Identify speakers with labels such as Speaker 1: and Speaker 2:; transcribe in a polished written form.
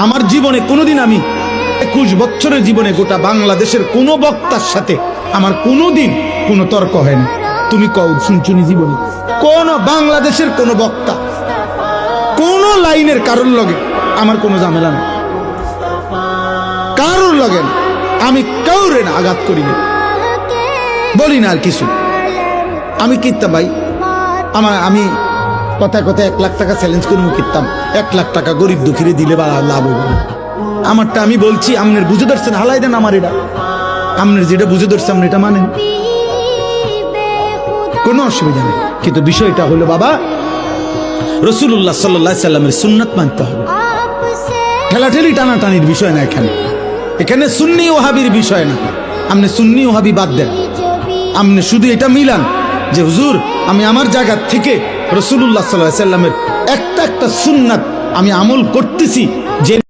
Speaker 1: আমার জীবনে কোনোদিন আমি 21 বছরের জীবনে গোটা বাংলাদেশের কোনো বক্তার সাথে আমার কোনোদিন কোনো তর্ক হয়নি। তুমি কও শুনছুনি জীবনে কোন বাংলাদেশের কোন বক্তা কোন লাইনের কারোর লগে আমার কোনো ঝামেলা নেই, কারোর লগে না। আমি কাউরে না আঘাত করি না, বলি না আর কিছু। আমি কিনতাম ভাই, আমি কথায় কথায় 1 লাখ টাকা চ্যালেঞ্জ করে কিনতাম, 1 লাখ টাকা গরিব দুঃখীরে দিলে বা লাভ হইব না। আমারটা আমি বলছি, আমনের বুঝে ধরছেন, হালাই দেন আমার এটা, আমনের যেটা বুঝে ধরছে আপনি এটা মানেন, কোনো অসুবিধা নেই। কিন্তু বিষয়টা হলো বাবা, রাসূলুল্লাহ সাল্লাল্লাহু আলাইহি সাল্লামের সুন্নাত মানতে হবে। ঠেলাঠেলি টানাটানির বিষয় না এখানে, এখানে সুন্নি ওয়াহাবির বিষয় না। আপনি সুন্নি ওয়াহাবি বাদ দেন, আপনি শুধু এটা মিলান যে হুজুর আমি আমার জায়গা থেকে রাসূলুল্লাহ সাল্লাল্লাহু আলাইহি সাল্লামের একটা সুন্নাত আমি আমল করতেছি, যে